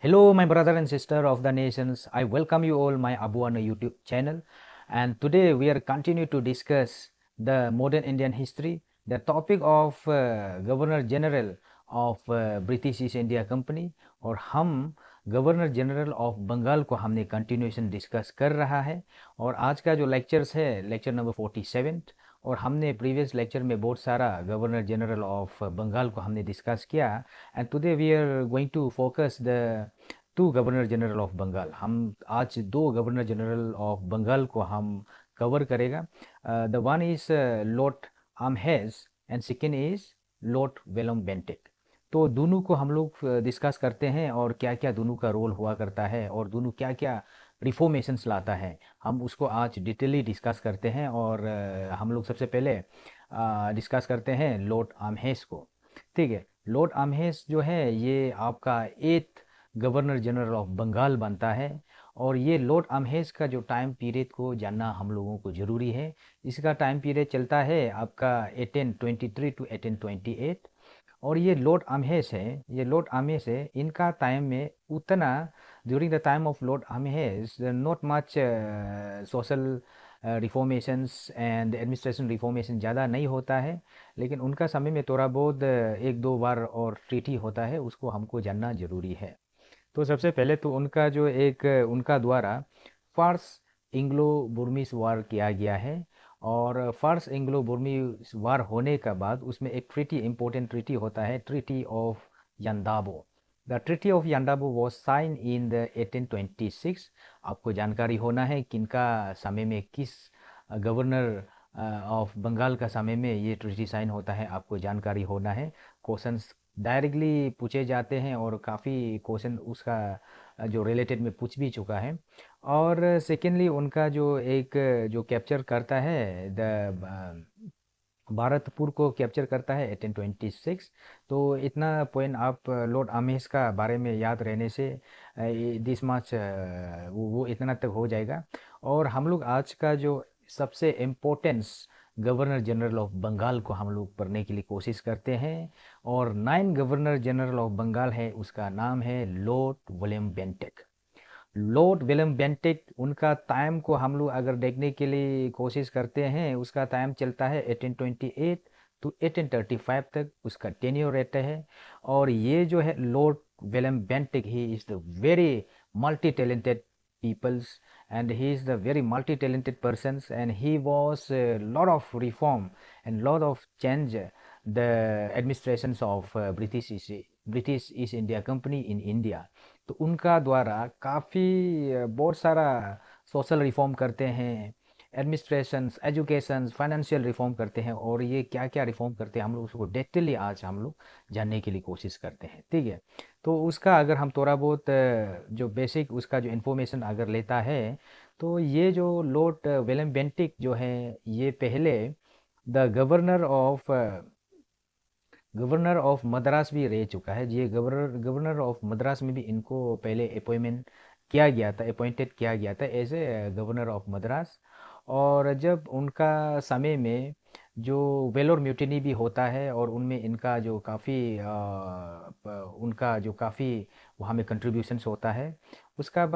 Hello, my brother and sister of the nations. I welcome you all my Abuana YouTube channel. And today we are continue to discuss the modern Indian history, the topic of Governor General of British East India Company और हम governor general of Bengal को हमने continuation discuss कर रहा है। और आज का जो लेक्चर्स है लेक्चर नंबर 47। और हमने प्रीवियस लेक्चर में बहुत सारा गवर्नर जनरल ऑफ बंगाल को हमने डिस्कस किया। And today we are going to focus the two governor general of Bengal. हम आज दो गवर्नर जनरल ऑफ बंगाल को हम कवर करेगा। The one is Lord Amherst and second is Lord William Bentinck. तो दोनों को हम लोग डिस्कस करते हैं और क्या क्या दोनों का रोल हुआ करता है और दोनों क्या क्या रिफॉर्मेशंस लाता है, हम उसको आज डिटेली डिस्कस करते हैं। और हम लोग सबसे पहले डिस्कस करते हैं लॉर्ड आमहेज को। ठीक है, लॉर्ड आमहेज जो है ये आपका 8th governor general of Bengal बनता है। और ये लॉर्ड आमहेज का जो टाइम पीरियड को जानना हम लोगों को ज़रूरी है। इसका टाइम पीरियड चलता है आपका 1823 टू 1828। और ये लॉर्ड आमहेज है, ये लॉर्ड आमहेज है, इनका टाइम में उतना during the time of Lord Amherst not much social reformations and administration reformation ज़्यादा नहीं होता है। लेकिन उनका समय में थोड़ा बहुत एक दो बार और ट्रीटी होता है, उसको हमको जानना ज़रूरी है। तो सबसे पहले तो उनका जो एक उनका द्वारा फर्स्ट एंग्लो बुर्मीज वार किया गया है। और फर्स्ट एंग्लो बुर्मीज वार होने का बाद उसमें एक ट्रीटी इम्पोर्टेंट ट्रीटी होता है, treaty of Yandabo. The treaty of Yandabo was sign in the 1826। आपको जानकारी होना है किनका समय में किस गवर्नर ऑफ बंगाल का समय में ये ट्रीटी साइन होता है, आपको जानकारी होना है। क्वेश्चंस डायरेक्टली पूछे जाते हैं और काफ़ी क्वेश्चन उसका जो रिलेटेड में पूछ भी चुका है। और सेकेंडली उनका जो एक जो कैप्चर करता है द भारतपुर को कैप्चर करता है 1826। तो इतना पॉइंट आप लॉर्ड आमेज का बारे में याद रहने से दिस मच वो इतना तक हो जाएगा। और हम लोग आज का जो सबसे importance governor general of Bengal को हम लोग पढ़ने के लिए कोशिश करते हैं। और 9 गवर्नर जनरल ऑफ बंगाल है, उसका नाम है Lord William Bentinck. Lord William Bentinck, उनका टाइम को हम लोग अगर देखने के लिए कोशिश करते हैं, उसका टाइम चलता है 1828 टू 1835 तक उसका टेन्योर रहता है। और ये जो है Lord William Bentinck, he is the very multi talented peoples and he is the very multi-talented persons and he was a lot of reform and lot of change the administrations of British East India Company in India। तो उनका द्वारा काफ़ी बहुत सारा social reform करते हैं, administrations, educations, financial reform करते हैं। और ये क्या क्या रिफॉर्म करते हैं हम लोग उसको डिटेली आज हम लोग जानने के लिए कोशिश करते हैं। ठीक है, तो उसका अगर हम थोड़ा बहुत जो बेसिक उसका जो इन्फॉर्मेशन अगर लेता है, तो ये जो लॉर्ड विलियम बेंटिक जो है ये पहले द गवर्नर ऑफ मद्रास भी रह चुका है। ये गवर्नर ऑफ मद्रास में भी इनको पहले अपॉइंटमेंट किया गया था, अपॉइंटेड किया गया था as a governor of Madras. और जब उनका समय में जो वेलोर म्यूटिनी भी होता है और उनमें इनका जो काफ़ी उनका जो काफ़ी वहाँ में कंट्रीब्यूशंस होता है, उसका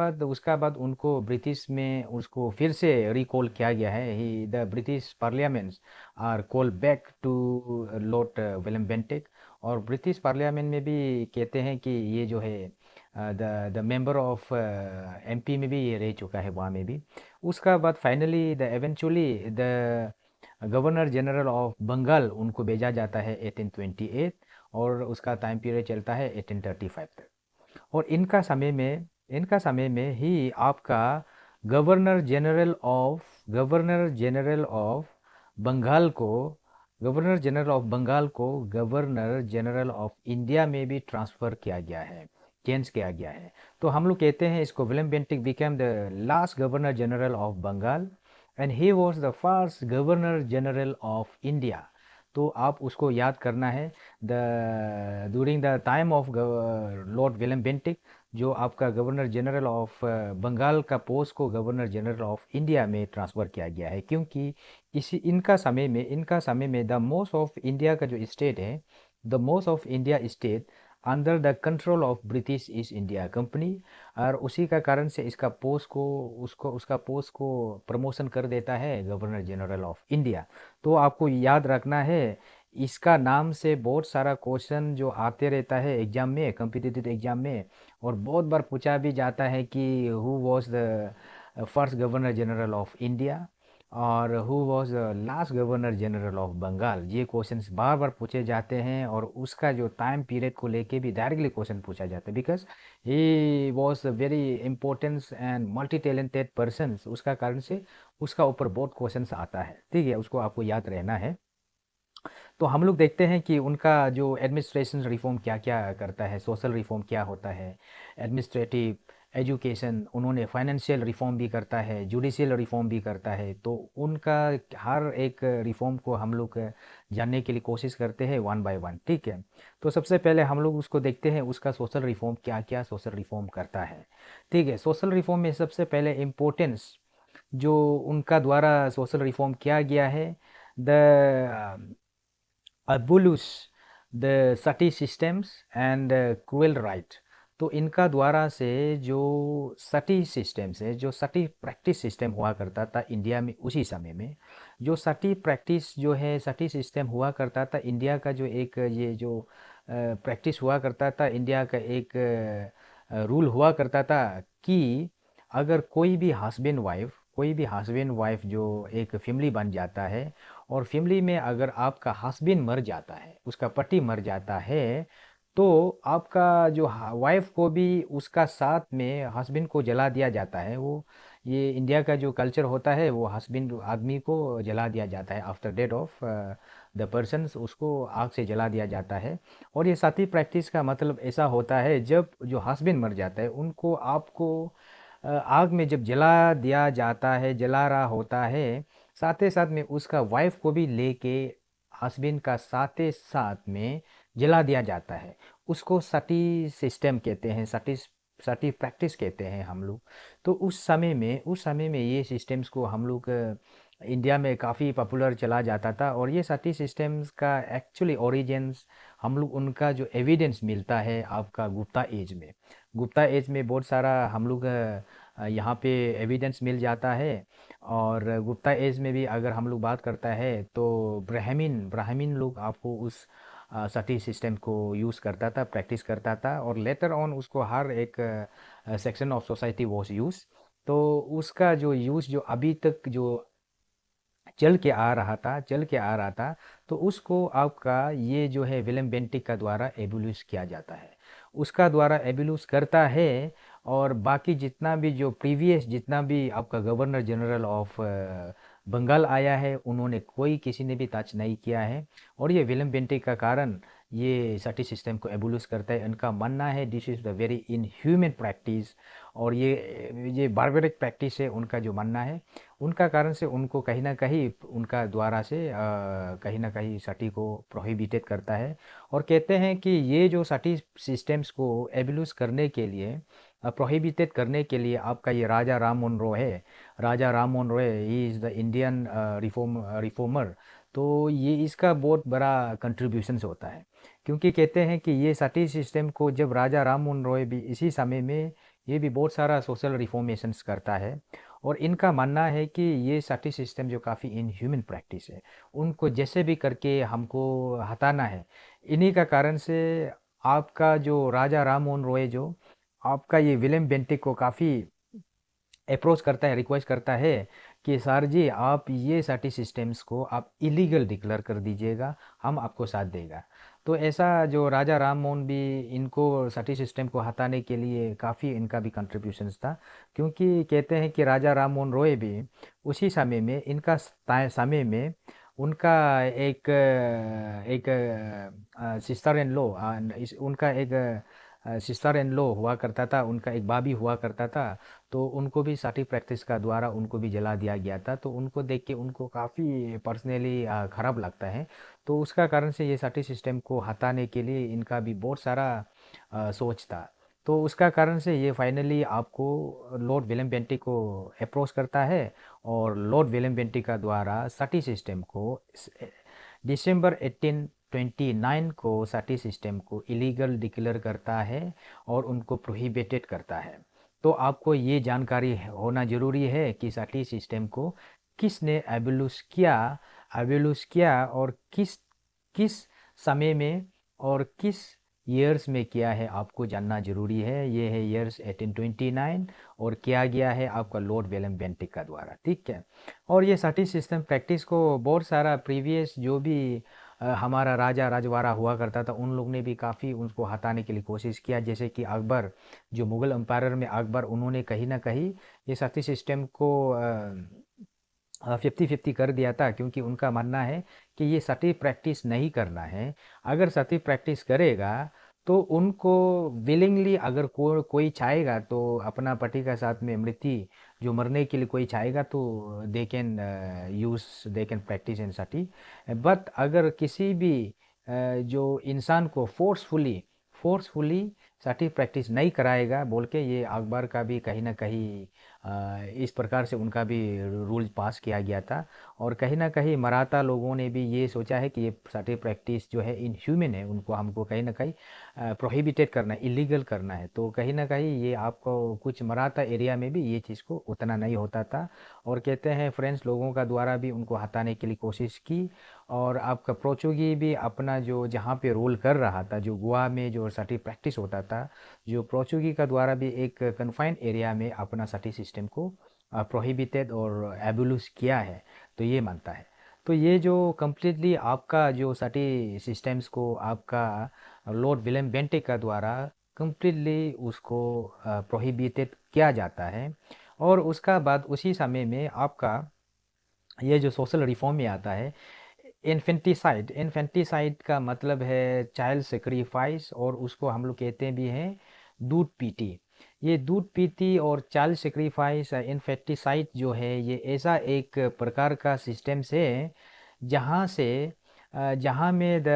बाद उनको ब्रिटिश में उसको फिर से रिकॉल किया गया है। He the British parliaments are call back to Lord William Bentinck. और ब्रिटिश पार्लियामेंट में भी कहते हैं कि ये जो है द मेंबर ऑफ एमपी में भी ये रह चुका है वहाँ में भी। उसका बाद finally the eventually the governor general of Bengal उनको भेजा जाता है 1828 और उसका टाइम पीरियड चलता है 1835 तक। और इनका समय में ही आपका गवर्नर जनरल ऑफ बंगाल को गवर्नर जनरल ऑफ इंडिया में भी ट्रांसफ़र किया गया है, चेंज किया गया है। तो हम लोग कहते हैं इसको William Bentinck became the last governor general of Bengal and he was the first governor general of India. तो आप उसको याद करना है the during the time of lord William Bentinck जो आपका गवर्नर जनरल ऑफ बंगाल का पोस्ट को गवर्नर जनरल ऑफ इंडिया में ट्रांसफ़र किया गया है। क्योंकि इनका समय में द मोस्ट ऑफ इंडिया का जो स्टेट है, the most of India state under the control of British east India company. और उसी का कारण से इसका पोस्ट को उसका पोस्ट को प्रमोशन कर देता है गवर्नर जनरल ऑफ इंडिया। तो आपको याद रखना है, इसका नाम से बहुत सारा क्वेश्चन जो आते रहता है एग्जाम में, कॉम्पिटिटिव एग्जाम में, और बहुत बार पूछा भी जाता है कि who was the first governor general of India और who was the last governor general of Bengal. ये क्वेश्चंस बार बार पूछे जाते हैं और उसका जो टाइम पीरियड को लेके भी डायरेक्टली क्वेश्चन पूछा जाता है, because he was very important and multi talented person. उसका कारण से उसका ऊपर बहुत क्वेश्चंस आता है, ठीक है, उसको आपको याद रहना है। तो हम लोग देखते हैं कि उनका जो एडमिनिस्ट्रेशन रिफॉर्म क्या क्या करता है, सोशल रिफॉर्म क्या होता है, एडमिनिस्ट्रेटिव, एजुकेशन, उन्होंने फाइनेंशियल रिफॉर्म भी करता है, जुडिशियल रिफॉर्म भी करता है। तो उनका हर एक रिफॉर्म को हम लोग जानने के लिए कोशिश करते हैं वन बाय वन, ठीक है। तो सबसे पहले हम लोग उसको देखते हैं उसका सोशल रिफॉर्म क्या क्या सोशल रिफॉर्म करता है, ठीक है। सोशल रिफॉर्म में सबसे पहले इम्पोर्टेंस जो उनका द्वारा सोशल रिफॉर्म किया गया है, the abolish the sati systems and cruel right। तो इनका द्वारा से जो सती सिस्टम्स है, जो सती प्रैक्टिस सिस्टम हुआ करता था इंडिया में उसी समय में, जो सती प्रैक्टिस जो है सती सिस्टम हुआ करता था इंडिया का, जो एक ये जो प्रैक्टिस हुआ करता था इंडिया का, एक रूल हुआ करता था कि अगर कोई भी हस्बैंड वाइफ जो एक फैमिली बन जाता है और फैमिली में अगर आपका हस्बैंड मर जाता है, उसका पति मर जाता है, तो आपका जो वाइफ को भी उसका साथ में हस्बैंड को जला दिया जाता है। वो ये इंडिया का जो कल्चर होता है, वो हस्बैंड आदमी को जला दिया जाता है after death of the person, उसको आग से जला दिया जाता है। और ये साथी प्रैक्टिस का मतलब ऐसा होता है, जब जो हस्बैंड मर जाता है उनको आपको आग में जब जला दिया जाता है, जला रहा होता है, साथ ही साथ में उसका वाइफ को भी लेके हस्बैंड का साथ ही साथ में जला दिया जाता है। उसको सती सिस्टम कहते हैं, सती सती प्रैक्टिस कहते हैं हम लोग। तो उस समय में ये सिस्टम्स को हम लोग इंडिया में काफ़ी पॉपुलर चला जाता था। और ये सती सिस्टम्स का एक्चुअली ओरिजिन्स हम लोग उनका जो एविडेंस मिलता है आपका गुप्ता एज में। गुप्ता एज में बहुत सारा हम लोग यहाँ पे एविडेंस मिल जाता है। और गुप्ता एज में भी अगर हम लोग बात करता है तो ब्राह्मीन लोग आपको उस सती सिस्टम को यूज़ करता था, प्रैक्टिस करता था, और लेटर ऑन उसको हर एक section of society was use. तो उसका जो यूज़ जो अभी तक जो चल के आ रहा था, तो उसको आपका ये जो है विलियम बेंटिक का द्वारा एबोलिश किया जाता है, उसका द्वारा एबोलिश करता है। और बाकी जितना भी जो प्रीवियस जितना भी आपका गवर्नर जनरल ऑफ बंगाल आया है, उन्होंने कोई किसी ने भी टच नहीं किया है। और ये विलियम बेंटिक का कारण ये सटी सिस्टम को एबोलिश करता है। इनका मानना है this is the very inhuman practice, और ये बारबेरिक प्रैक्टिस है उनका जो मानना है। उनका कारण से उनको कहीं ना कहीं उनका द्वारा से कहीं ना कहीं सटी को प्रोहिबिटेड करता है। और कहते हैं कि ये जो सटी सिस्टम्स को एबोलिश करने के लिए, प्रोहिबिटेड करने के लिए, आपका ये राजा राम मोहन रॉय है। Raja Ram Mohan Roy he is the Indian reformer. तो ये इसका बहुत बड़ा कंट्रीब्यूशंस होता है, क्योंकि कहते हैं कि ये सटी सिस्टम को जब राजा राम मोहन रॉय भी इसी समय में ये भी बहुत सारा सोशल रिफॉर्मेशंस करता है। और इनका मानना है कि ये सटी सिस्टम जो काफ़ी इनह्यूमन प्रैक्टिस है, उनको जैसे भी करके हमको हटाना है। इन्हीं का कारण से आपका जो राजा राम मोहन रॉय जो आपका ये विलियम बेंटिक को काफ़ी अप्रोच करता है, रिक्वेस्ट करता है कि सर जी आप ये सारी सिस्टम्स को आप इलीगल डिक्लेयर कर दीजिएगा, हम आपको साथ देगा। तो ऐसा जो राजा राम मोहन भी इनको सटी सिस्टम को हटाने के लिए काफ़ी इनका भी कंट्रीब्यूशंस था, क्योंकि कहते हैं कि राजा राम मोहन रॉय भी उसी समय में इनका समय में उनका एक सिस्टर इन लॉ, उनका एक सिस्टर इन लॉ हुआ करता था, उनका एक भाभी हुआ करता था। तो उनको भी साथी प्रैक्टिस का द्वारा उनको भी जला दिया गया था। तो उनको देख के उनको काफ़ी पर्सनली ख़राब लगता है। तो उसका कारण से ये साथी सिस्टम को हटाने के लिए इनका भी बहुत सारा सोच था। तो उसका कारण से ये फाइनली आपको लॉर्ड विलियम बेंटिक को अप्रोच करता है, और लॉर्ड विलियम बेंटिक का द्वारा सटी सिस्टम को दिसंबर 1829 को सती सिस्टम को इलीगल डिक्लेयर करता है और उनको प्रोहिबिटेड करता है। तो आपको ये जानकारी होना ज़रूरी है कि सती सिस्टम को किसने एबोलिश किया और किस किस समय में और किस ईयर्स में किया है, आपको जानना जरूरी है। ये है ईयर्स 1829 और किया गया है आपका लॉर्ड विलियम बेंटिक का द्वारा, ठीक है। और ये सटी सिस्टम प्रैक्टिस को बहुत सारा प्रीवियस जो भी हमारा राजा राजवाड़ा हुआ करता था उन लोग ने भी काफ़ी उनको हटाने के लिए कोशिश किया। जैसे कि अकबर, जो मुग़ल एम्पायर में अकबर, उन्होंने कहीं ना कहीं ये सती सिस्टम को 50-50 कर दिया था, क्योंकि उनका मानना है कि ये सती प्रैक्टिस नहीं करना है। अगर सती प्रैक्टिस करेगा तो उनको विलिंगली, अगर कोई चाहेगा तो अपना पति का साथ में मृत्यु जो मरने के लिए कोई चाहेगा तो they can practice in Sati. But अगर किसी भी जो इंसान को फोर्सफुली सटी प्रैक्टिस नहीं कराएगा बोल के, ये अकबर का भी कहीं ना कहीं इस प्रकार से उनका भी रूल पास किया गया था। और कहीं ना कहीं मराठा लोगों ने भी ये सोचा है कि ये सटी प्रैक्टिस जो है इनह्यूमन है, उनको हमको कहीं ना कहीं प्रोहिबिटेड करना है, इलीगल करना है। तो कहीं ना कहीं ये आपको कुछ मराठा एरिया में भी ये चीज़ को उतना नहीं होता था। और कहते हैं फ्रेंच लोगों का द्वारा भी उनको हटाने के लिए कोशिश की। और आपका पोर्चुगी भी अपना जो जहाँ पे रोल कर रहा था, जो गोवा में जो सटी प्रैक्टिस होता था, जो पोर्चुगी का द्वारा भी एक कन्फाइंड एरिया में अपना सटी सिस्टम को प्रोहिबिटेड और एबोलिश किया है, तो ये मानता है। तो ये जो कम्प्लीटली आपका जो सटी सिस्टम्स को आपका लॉर्ड विलियम बेंटिक का द्वारा कम्प्लीटली उसको प्रोहिबिटेड किया जाता है। और उसका बाद उसी समय में आपका ये जो सोशल रिफॉर्म में आता है इन्फेंटिसाइड का मतलब है चाइल्ड सेक्रीफाइस, और उसको हम लोग कहते भी हैं दूध पीती। ये दूध पीती और चाइल्ड सेक्रीफाइस इन्फेंटिसाइड जो है, ये ऐसा एक प्रकार का सिस्टम से जहाँ से जहाँ में the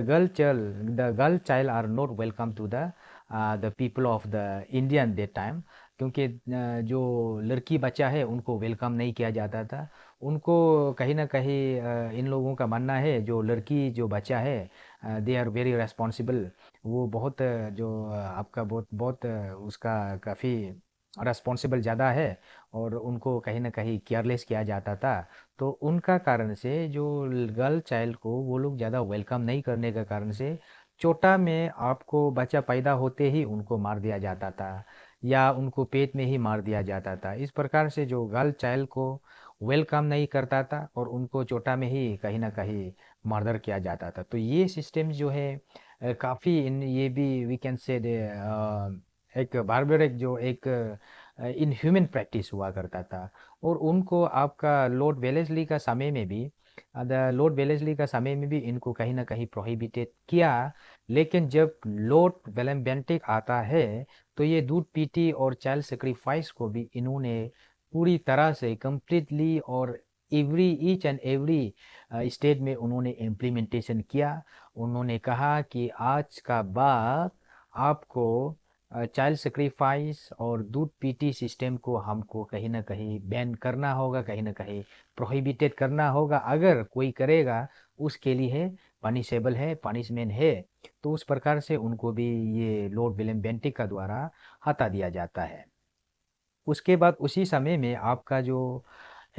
girl child are not welcome to the people of the Indian that time. क्योंकि जो लड़की बच्चा है उनको वेलकम नहीं किया जाता था। उनको कहीं ना कहीं इन लोगों का मानना है जो लड़की जो बच्चा है दे आर वेरी रेस्पॉन्सिबल, वो बहुत आपका बहुत बहुत उसका काफ़ी रेस्पॉन्सिबल ज़्यादा है, और उनको कहीं ना कहीं केयरलेस किया जाता था। तो उनका कारण से जो गर्ल चाइल्ड को वो लोग ज़्यादा वेलकम नहीं करने के कारण से छोटा में आपको बच्चा पैदा होते ही उनको मार दिया जाता था, या उनको पेट में ही मार दिया जाता था। इस प्रकार से जो गर्ल चाइल्ड को वेलकम नहीं करता था और उनको छोटा में ही कहीं ना कहीं मर्डर किया जाता था। तो ये सिस्टम जो है काफ़ी इन ये भी वी कैन से एक बारबेरिक जो एक इनह्यूमन प्रैक्टिस हुआ करता था। और उनको आपका लॉर्ड वेलेस्ली का समय में भी इनको कहीं ना कहीं प्रोहिबिटेड किया। लेकिन जब लॉर्ड विलियम बेंटिक आता है तो ये दूध पीती और चाइल्ड सेक्रीफाइस को भी इन्होंने पूरी तरह से कंप्लीटली और ईच एंड एवरी स्टेट में उन्होंने इम्प्लीमेंटेशन किया। उन्होंने कहा कि आज का बाद आपको चाइल्ड सेक्रीफाइस और दूध पीती सिस्टम को हमको कहीं ना कहीं बैन करना होगा, कहीं ना कहीं प्रोहिबिटेड करना होगा। अगर कोई करेगा उसके लिए पनिशेबल है, पनिशमेंट है। तो उस प्रकार से उनको भी ये लॉर्ड विलियम बेंटिक का द्वारा हटा दिया जाता है। उसके बाद उसी समय में आपका जो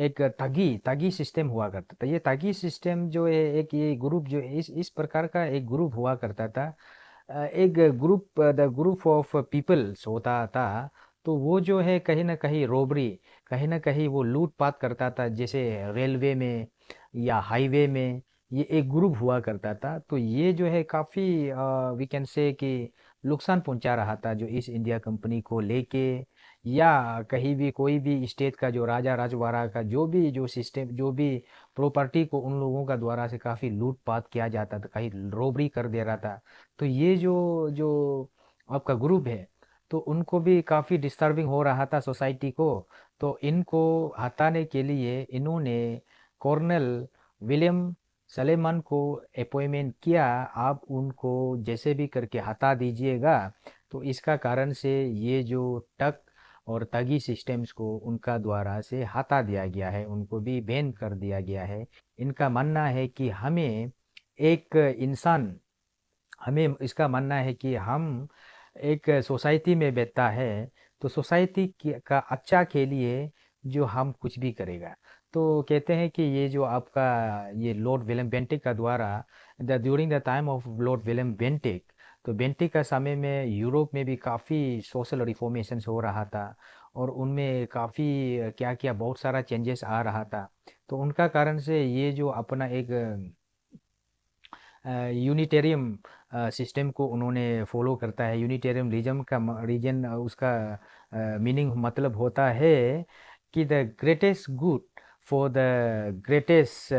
एक तगी सिस्टम हुआ करता था। ये तगी सिस्टम जो है एक ये ग्रुप जो इस प्रकार का एक ग्रुप हुआ करता था। एक group the group of peoples होता था। तो वो जो है कहीं ना कहीं रोबरी, कहीं ना कहीं वो लूटपाट करता था, जैसे रेलवे में या हाईवे में ये एक ग्रुप हुआ करता था। तो ये जो है काफ़ी वी कैन से कि नुकसान पहुंचा रहा था जो ईस्ट इंडिया कंपनी को लेके, या कहीं भी कोई भी स्टेट का जो राजा राजवाड़ा का जो सिस्टम जो भी प्रॉपर्टी को उन लोगों का द्वारा से काफ़ी लूटपाट किया जाता था, कहीं रोबरी कर दे रहा था। तो ये जो जो आपका ग्रुप है तो उनको भी काफ़ी डिस्टर्बिंग हो रहा था सोसाइटी को। तो इनको हटाने के लिए इन्होंने कॉर्नेल विलियम सलेमन को अपॉइंटमेंट किया, आप उनको जैसे भी करके हटा दीजिएगा। तो इसका कारण से ये जो टक और तगी सिस्टम्स को उनका द्वारा से हटा दिया गया है, उनको भी बैन कर दिया गया है। इनका मानना है कि हमें एक इंसान, हमें इसका मानना है कि हम एक सोसाइटी में बैठता है तो सोसाइटी का अच्छा के लिए जो हम कुछ भी करेगा। तो कहते हैं कि ये जो आपका ये लॉर्ड विलियम बेंटिक का द्वारा during the time of lord William Bentinck, तो बेंटिक का समय में यूरोप में भी काफ़ी सोशल रिफॉर्मेशंस हो रहा था और उनमें काफ़ी क्या क्या बहुत सारा चेंजेस आ रहा था। तो उनका कारण से ये जो अपना एक यूनिटेरियम सिस्टम को उन्होंने फॉलो करता है। यूनिटेरियम रीजन का रीजन उसका मीनिंग मतलब होता है कि the greatest good for the greatest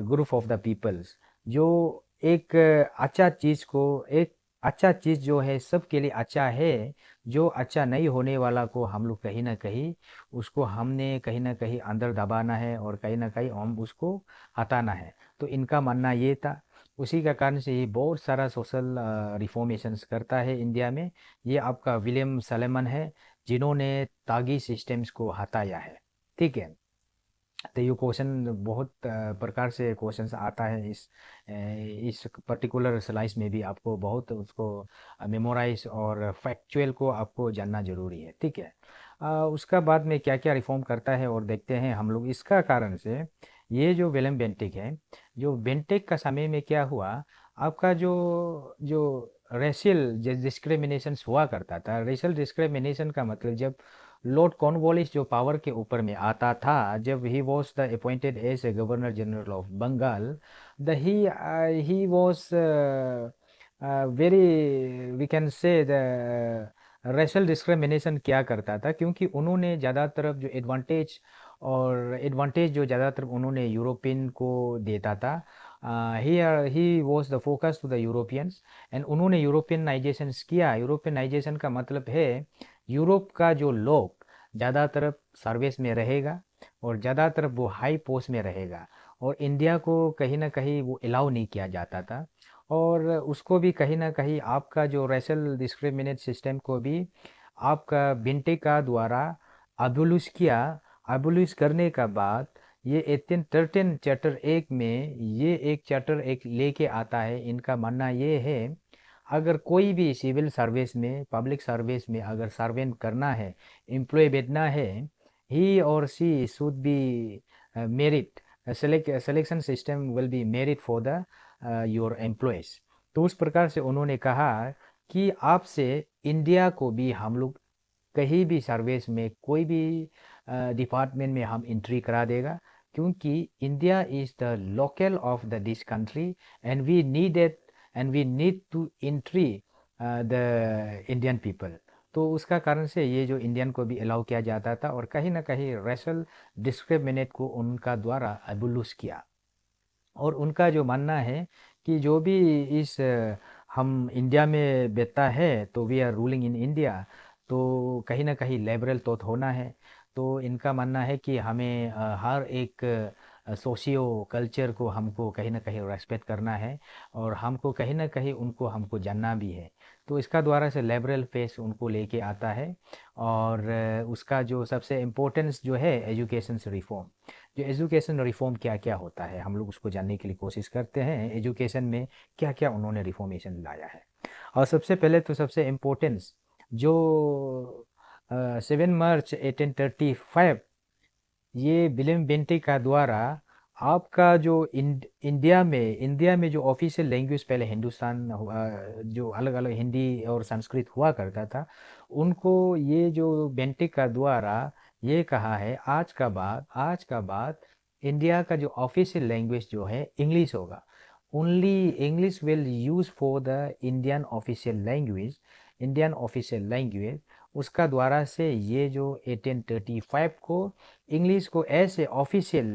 group of the peoples. जो एक अच्छा चीज़ को, एक अच्छा चीज़ जो है सबके लिए अच्छा है, जो अच्छा नहीं होने वाला को हम लोग कहीं ना कहीं उसको हमने कहीं ना कहीं अंदर दबाना है और कहीं ना कहीं हम उसको हटाना है। तो इनका मानना ये था। उसी का कारण से ये बहुत सारा सोशल रिफॉर्मेशंस करता है इंडिया में। ये आपका विलियम सलेमन है जिन्होंने तागी सिस्टम्स को हटाया है। ठीक है। तो ये क्वेश्चन बहुत प्रकार से क्वेश्चंस आता है इस पर्टिकुलर स्लाइस में भी आपको बहुत उसको मेमोराइज और फैक्चुअल को आपको जानना जरूरी है। ठीक है। उसका बाद में क्या क्या रिफॉर्म करता है और देखते हैं हम लोग इसका कारण से। ये जो विलियम बेंटिक है, जो बेंटिक का समय में क्या हुआ, आपका जो जो रेशियल डिस्क्रिमिनेशन हुआ करता था। रेशियल डिस्क्रिमिनेशन का मतलब जब लॉर्ड कॉर्नवालिस जो पावर के ऊपर में आता था, जब he was the appointed as a governor general of Bengal, the he was very, we can say the racial discrimination क्या करता था, क्योंकि उन्होंने ज़्यादातर जो एडवांटेज जो ज़्यादातर उन्होंने यूरोपियन को देता था। He was the focus to the Europeans and उन्होंने यूरोपियनाइजेशन किया। यूरोपियनाइजेशन का मतलब है यूरोप का जो लोग ज़्यादातर सर्विस में रहेगा और ज़्यादातर वो हाई पोस्ट में रहेगा, और इंडिया को कहीं ना कहीं वो अलाउ नहीं किया जाता था। और उसको भी कहीं ना कहीं आपका जो रेशल डिस्क्रिमिनेट सिस्टम को भी आपका बिंटे का द्वारा अबोलिश किया। अबोलिश करने का बाद ये 1813 चैप्टर एक में ये एक चैप्टर एक लेके आता है। इनका मानना ये है, अगर कोई भी सिविल सर्विस में, पब्लिक सर्विस में अगर सर्वेंट करना है, एम्प्लॉय बैठना है, he or she should be merit, selection system will be merit for the your employees. तो उस प्रकार से उन्होंने कहा कि आपसे इंडिया को भी हम लोग कहीं भी सर्विस में कोई भी डिपार्टमेंट में हम एंट्री करा देगा, क्योंकि India is the local of the this country and we need and we need to entry the Indian people. तो उसका कारण से ये जो इंडियन को भी अलाउ किया जाता था और कहीं ना कहीं रेशल डिस्क्रिमिनेट को उनका द्वारा अबोलिश किया। और उनका जो मानना है कि जो भी इस हम इंडिया में बैठता है तो we are ruling in India, तो कहीं ना कहीं लिबरल तो होना है। तो इनका मानना है कि हमें हर एक सोशियो कल्चर को हमको कहीं ना कहीं रेस्पेक्ट करना है और हमको कहीं ना कहीं उनको हमको जानना भी है। तो इसका द्वारा से लिबरल फेस उनको लेके आता है। और उसका जो सबसे इम्पोर्टेंस जो है एजुकेशन से रिफॉर्म। जो एजुकेशन रिफॉर्म क्या क्या होता है हम लोग उसको जानने के लिए कोशिश करते हैं, एजुकेशन में क्या क्या उन्होंने रिफॉर्मेशन लाया है। और सबसे पहले तो सबसे इम्पोर्टेंस जो 7 मार्च 1835 ये विलियम बेंटिक का द्वारा आपका जो इंडिया में जो ऑफिशियल लैंग्वेज पहले हिंदुस्तान जो अलग अलग हिंदी और संस्कृत हुआ करता था, उनको ये जो बेंटिक का द्वारा ये कहा है आज का बाद इंडिया का जो ऑफिशियल लैंग्वेज जो है इंग्लिश होगा। Only English will use for the Indian official language. उसका द्वारा से ये जो 1835 को इंग्लिश को as a official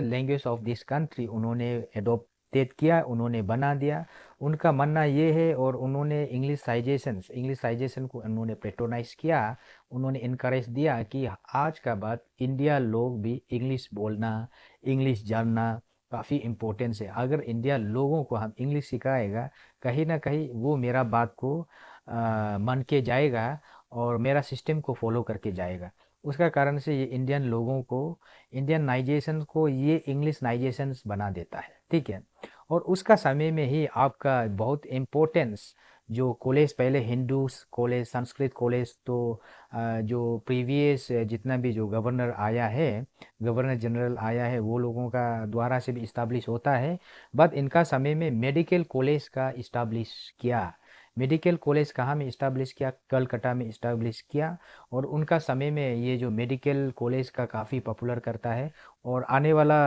language of this country उन्होंने एडोप्टेड किया, उन्होंने बना दिया। उनका मानना ये है, और उन्होंने इंग्लिशाइजेशन को उन्होंने पेट्रोनाइज किया, उन्होंने इनकरेज दिया कि आज का बाद इंडिया लोग भी इंग्लिश बोलना, इंग्लिश जानना काफ़ी इम्पोर्टेंस है। अगर इंडिया लोगों को हम इंग्लिश सिखाएगा, कहीं ना कहीं वो मेरा बात को मान के जाएगा और मेरा सिस्टम को फॉलो करके जाएगा। उसका कारण से ये इंडियन लोगों को, इंडियन नाइजेशन को ये इंग्लिश नाइजेशन बना देता है, ठीक है। और उसका समय में ही आपका बहुत इम्पोर्टेंस जो कॉलेज, पहले हिंदू कॉलेज, संस्कृत कॉलेज, तो जो प्रीवियस जितना भी जो गवर्नर आया है, गवर्नर जनरल आया है, वो लोगों का द्वारा से भी इस्ताब्लिश होता है। बट इनका समय में मेडिकल कॉलेज का इस्ताब्लिश किया। मेडिकल कॉलेज कहाँ में इस्ताब्लिश किया? कलकत्ता में इस्ताब्लिश किया। और उनका समय में ये जो मेडिकल कॉलेज का काफ़ी पॉपुलर करता है। और आने वाला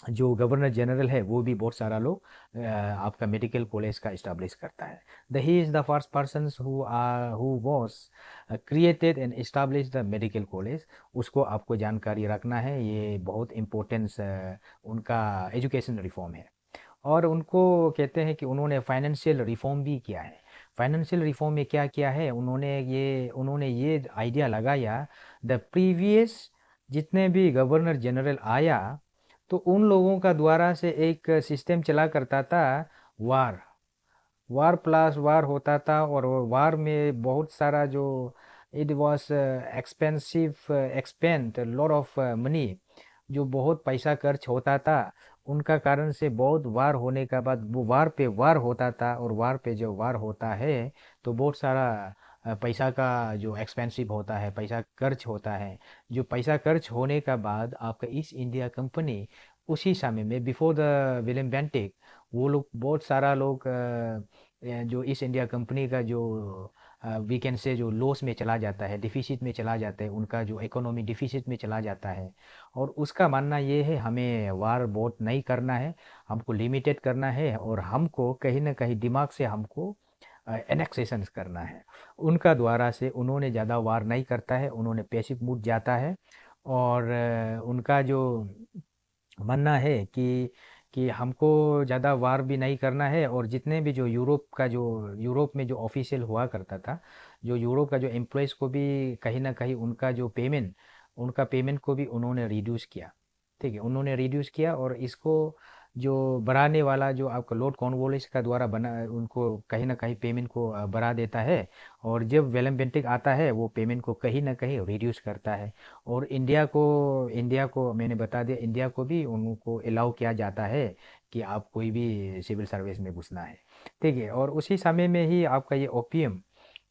जो गवर्नर जनरल है वो भी बहुत सारा लोग आपका मेडिकल कॉलेज का इस्टाब्लिश करता है। ही is the first person who was created and establish the medical college. उसको आपको जानकारी रखना है, ये बहुत इम्पोर्टेंस उनका एजुकेशन रिफॉर्म है। और उनको कहते हैं कि उन्होंने फाइनेंशियल रिफॉर्म भी किया है। फाइनेंशियल रिफॉर्म में क्या किया है उन्होंने ये आइडिया लगाया, द प्रीवियस जितने भी गवर्नर जनरल आया तो उन लोगों का द्वारा से एक सिस्टम चला करता था, वार वार प्लस वार होता था। और वार में बहुत सारा जो it was expensive, expand lot of money, जो बहुत पैसा खर्च होता था। उनका कारण से बहुत वार होने का बाद वो वार पे वार होता था। और वार पे जो वार होता है तो बहुत सारा पैसा का जो एक्सपेंसिव होता है, पैसा खर्च होता है। जो पैसा खर्च होने का बाद आपका ईस्ट इंडिया कंपनी उसी समय में बिफोर द विलियम बेंटिक, वो लोग बहुत सारा लोग जो ईस्ट इंडिया कंपनी का जो वीकेंड से जो लॉस में चला जाता है, डिफिसिट में चला जाता है, उनका जो इकोनॉमी डिफिसिट में चला जाता है। और उसका मानना ये है हमें वार बहुत नहीं करना है, हमको लिमिटेड करना है। और हमको कहीं ना कहीं दिमाग से हमको एनेक्सेशन करना है। उनका द्वारा से उन्होंने ज़्यादा वार नहीं करता है, उन्होंने पैसिव मूड जाता है। और उनका जो मानना है कि हमको ज़्यादा वार भी नहीं करना है। और जितने भी जो यूरोप में जो ऑफिशियल हुआ करता था, जो यूरोप का जो एम्प्लॉयज़ को भी कहीं ना कहीं उनका पेमेंट को भी उन्होंने रिड्यूस किया, ठीक है। उन्होंने रिड्यूस किया। और इसको जो बढ़ाने वाला जो आपका लॉर्ड कॉर्नवालिस का द्वारा बना, उनको कहीं ना कहीं पेमेंट को बढ़ा देता है। और जब विलियम बेंटिक आता है वो पेमेंट को कहीं ना कहीं रिड्यूस करता है। और इंडिया को मैंने बता दिया, इंडिया को भी उनको अलाउ किया जाता है कि आप कोई भी सिविल सर्विस में घुसना है, ठीक है। और उसी समय में ही आपका ये ओपीएम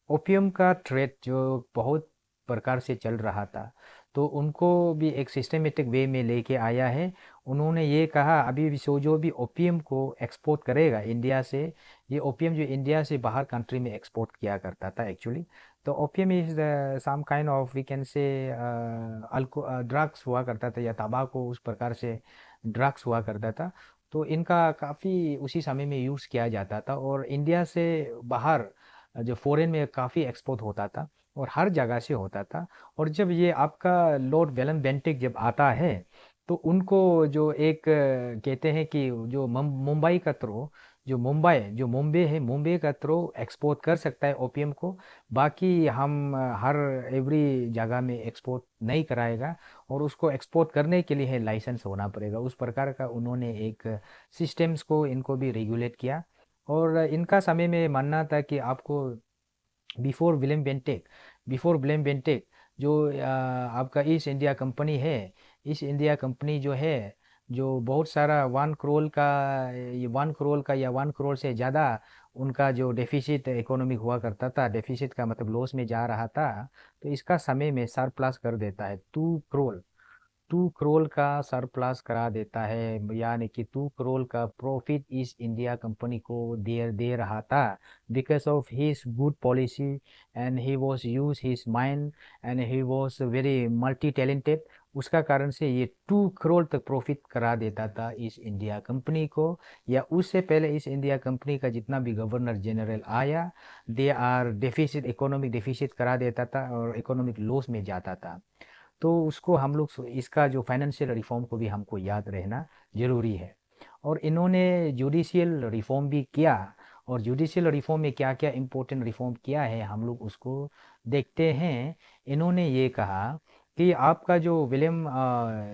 ओपीएम का ट्रेड जो बहुत प्रकार से चल रहा था, तो उनको भी एक सिस्टमेटिक वे में लेके आया है। उन्होंने ये कहा अभी भी जो भी ओपीएम को एक्सपोर्ट करेगा इंडिया से, ये ओपीएम जो इंडिया से बाहर कंट्री में एक्सपोर्ट किया करता था एक्चुअली। तो opium is some kind of we can say drugs हुआ करता था, या तंबाकू उस प्रकार से ड्रग्स हुआ करता था। तो इनका काफ़ी उसी समय में यूज़ किया जाता था। और इंडिया से बाहर जो फॉरेन में काफ़ी एक्सपोर्ट होता था, और हर जगह से होता था। और जब ये आपका लॉर्ड विलियम बेंटिक जब आता है तो उनको जो एक कहते हैं कि जो मुंबई का थ्रो, जो मुंबई है, मुंबई का थ्रो एक्सपोर्ट कर सकता है ओपीएम को। बाकी हम हर एवरी जगह में एक्सपोर्ट नहीं कराएगा। और उसको एक्सपोर्ट करने के लिए है लाइसेंस होना पड़ेगा, उस प्रकार का उन्होंने एक सिस्टम्स को इनको भी रेगुलेट किया। और इनका समय में मानना था कि आपको before William Bentinck before William Bentinck जो आपका ईस्ट इंडिया कंपनी है, ईस्ट इंडिया कंपनी जो है, जो बहुत सारा 1 करोड़ का, ये 1 करोड़ का या 1 करोड़ से ज़्यादा उनका जो डेफिसिट इकोनॉमिक हुआ करता था, डेफिसिट का मतलब लॉस में जा रहा था। तो इसका समय में सरप्लस कर देता है, 2 करोड़, 2 करोड़ का सरप्लस करा देता है। यानी कि 2 करोड़ का प्रॉफिट ईस्ट इंडिया कंपनी को दे रहा था, because of his good policy. And he was use his mind, and he was very multi talented. उसका कारण से ये 2 करोड़ तक प्रॉफिट करा देता था ईस्ट इंडिया कंपनी को। या उससे पहले ईस्ट इंडिया कंपनी का जितना भी गवर्नर जनरल आया, they are deficit, economic deficit करा देता था और इकोनॉमिक लॉस में जाता था। तो उसको हम लोग इसका जो फाइनेंशियल रिफॉर्म को भी हमको याद रहना जरूरी है। और इन्होंने जुडिशियल रिफॉर्म भी किया। और जुडिशियल रिफॉर्म में क्या क्या इम्पोर्टेंट रिफॉर्म किया है हम लोग उसको देखते हैं। इन्होंने ये कहा कि आपका जो विलियम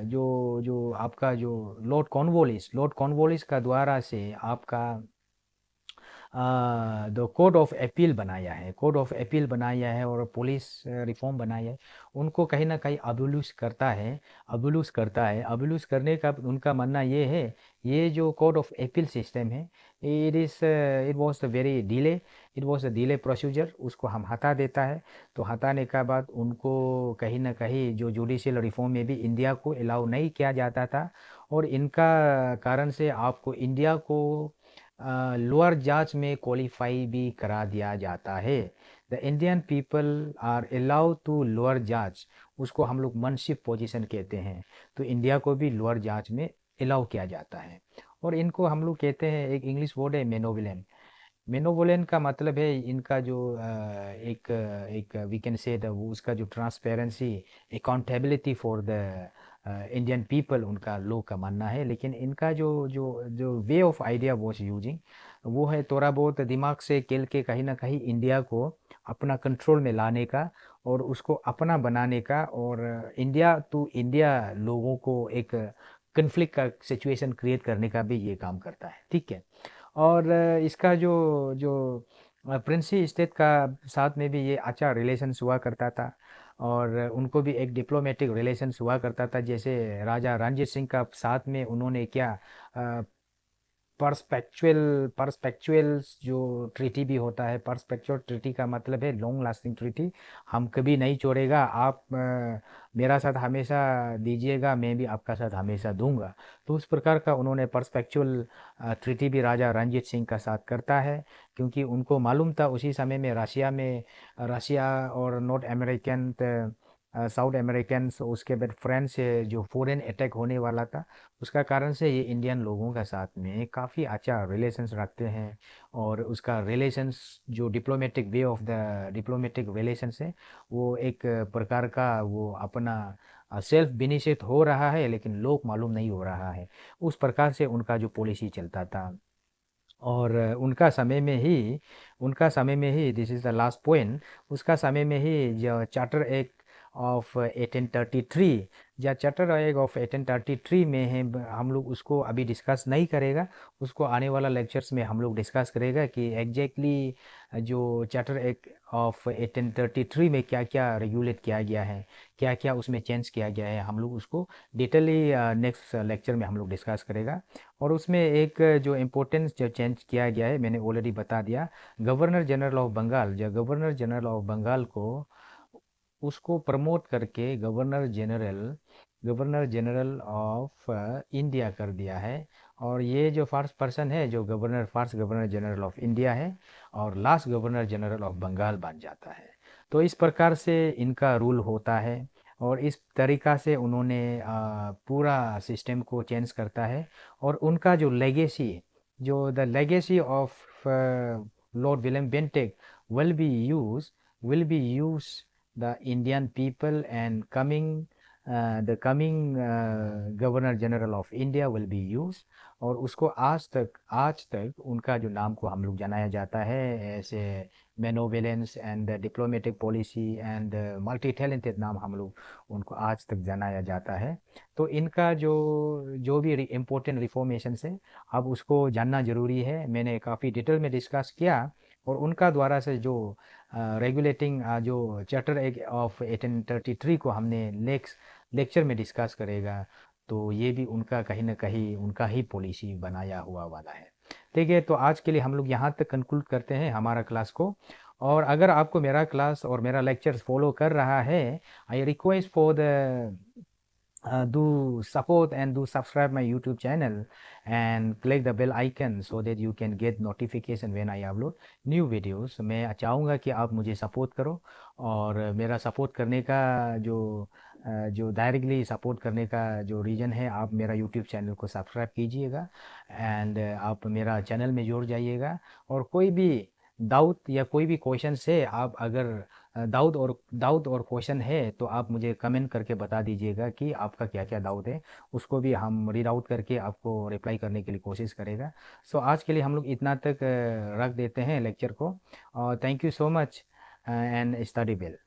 जो जो आपका जो लॉर्ड कॉर्नवालिस का द्वारा से आपका द कोड ऑफ अपील बनाया है, कोड ऑफ अपील बनाया है और पुलिस रिफॉर्म बनाया है, उनको कहीं ना कहीं अब्यूज करता है, अब्यूज करता है। अब्यूज करने का उनका मानना ये है, ये जो कोड ऑफ अपील सिस्टम है, it was very delay, it was a delay procedure, उसको हम हटा देता है। तो हटाने का बाद उनको कहीं ना कहीं जो जुडिशियल रिफॉर्म में भी इंडिया को अलाउ नहीं किया जाता था, और इनका कारण से आपको इंडिया को लोअर जांच में क्वालिफाई भी करा दिया जाता है। The Indian people are allowed to lower जांच, उसको हम लोग मनशिप पोजीशन कहते हैं। तो इंडिया को भी लोअर जांच में अलाउ किया जाता है। और इनको हम लोग कहते हैं, एक इंग्लिश वर्ड है मेनोवलेन। मेनोवोलेन का मतलब है इनका जो एक एक वी कैन से वो उसका जो transparency, accountability for the Indian people, उनका लोग का मानना है। लेकिन इनका जो जो जो way of idea was using, वो है थोड़ा बहुत दिमाग से खेल के कहीं ना कहीं इंडिया को अपना कंट्रोल में लाने का और उसको अपना बनाने का, और इंडिया टू इंडिया लोगों को एक कन्फ्लिक्ट का सिचुएशन क्रिएट करने का भी ये काम करता है। ठीक है। और इसका जो जो प्रिंसी स्टेट का साथ में भी ये अच्छा रिलेशंस हुआ करता था, और उनको भी एक डिप्लोमेटिक रिलेशंस हुआ करता था। जैसे राजा रणजीत सिंह का साथ में उन्होंने क्या परस्पेक्चुअल परस्पेक्चुअल जो ट्रीटी भी होता है, परस्पेक्चुअल ट्रीटी का मतलब है लॉन्ग लास्टिंग ट्रीटी, हम कभी नहीं छोड़ेगा, आप मेरा साथ हमेशा दीजिएगा, मैं भी आपका साथ हमेशा दूंगा। तो उस प्रकार का उन्होंने परस्पेक्चुअल ट्रीटी भी राजा रणजीत सिंह का साथ करता है, क्योंकि उनको मालूम था उसी समय में रशिया और नॉर्थ अमेरिकन, साउथ अमेरिकन, उसके बाद फ्रांस से जो फॉरेन अटैक होने वाला था, उसका कारण से ये इंडियन लोगों का साथ में काफ़ी अच्छा रिलेशंस रखते हैं। और उसका रिलेशंस जो diplomatic way of the diplomatic relations है, वो एक प्रकार का वो अपना सेल्फ बेनिफिट हो रहा है, लेकिन लोग मालूम नहीं हो रहा है। उस प्रकार से उनका जो पॉलिसी चलता था। और उनका समय में ही this is the last point, उसका समय में ही जो चार्टर एक्ट ऑफ 1833, या चार्टर एक्ट ऑफ 1833 में है, हम लोग उसको अभी डिस्कस नहीं करेगा, उसको आने वाला लेक्चर्स में हम लोग डिस्कस करेगा कि एग्जैक्टली जो चार्टर एक्ट ऑफ 1833 में क्या क्या रेगुलेट किया गया है, क्या क्या उसमें चेंज किया गया है, हम लोग उसको डिटेली नेक्स्ट लेक्चर में हम लोग डिस्कस करेगा। और उसमें एक जो इम्पोर्टेंस जो चेंज किया गया है, मैंने ऑलरेडी बता दिया। गवर्नर जनरल ऑफ बंगाल, जो गवर्नर जनरल ऑफ बंगाल को उसको प्रमोट करके गवर्नर जनरल ऑफ इंडिया कर दिया है। और ये जो फर्स्ट पर्सन है, जो first governor general of India है, और last governor general of Bengal बन जाता है। तो इस प्रकार से इनका रूल होता है, और इस तरीका से उन्होंने पूरा सिस्टम को चेंज करता है। और उनका जो लेगेसी, जो the legacy of lord William Bentinck will be use will be use the Indian people, and the coming governor general of India will be use. और उसको आज तक उनका जो नाम को हम लोग जनाया जाता है ऐसे benevolence and diplomatic policy and multi talented नाम हम लोग उनको आज तक जनाया जाता है। तो इनका जो जो भी इम्पोर्टेंट रिफॉर्मेशन है, अब उसको जानना जरूरी है। मैंने काफ़ी डिटेल में डिस्कस किया, और उनका द्वारा से जो रेगुलेटिंग जो चार्टर एक्ट ऑफ 1833 को हमने नेक्स्ट लेक्चर में डिस्कस करेगा। तो ये भी उनका कहीं ना कहीं उनका ही पॉलिसी बनाया हुआ वाला है। ठीक है, तो आज के लिए हम लोग यहाँ तक कंक्लूड करते हैं हमारा क्लास को। और अगर आपको मेरा क्लास और मेरा लेक्चर फॉलो कर रहा है, I request for the do support and do subscribe my YouTube channel and click the bell icon so that you can get notification when I upload new videos। मैं चाहूँगा कि आप मुझे सपोर्ट करो, और मेरा सपोर्ट करने का जो डायरेक्टली सपोर्ट करने का जो रीज़न है, आप मेरा YouTube चैनल को सब्सक्राइब कीजिएगा, एंड आप मेरा चैनल में जुड़ जाइएगा। और कोई भी डाउट या कोई भी क्वेश्चन है, आप अगर डाउट और क्वेश्चन है, तो आप मुझे कमेंट करके बता दीजिएगा कि आपका क्या क्या डाउट है, उसको भी हम रीड आउट करके आपको रिप्लाई करने के लिए कोशिश करेगा। सो आज के लिए हम लोग इतना तक रख देते हैं लेक्चर को। और thank you so much, and study well.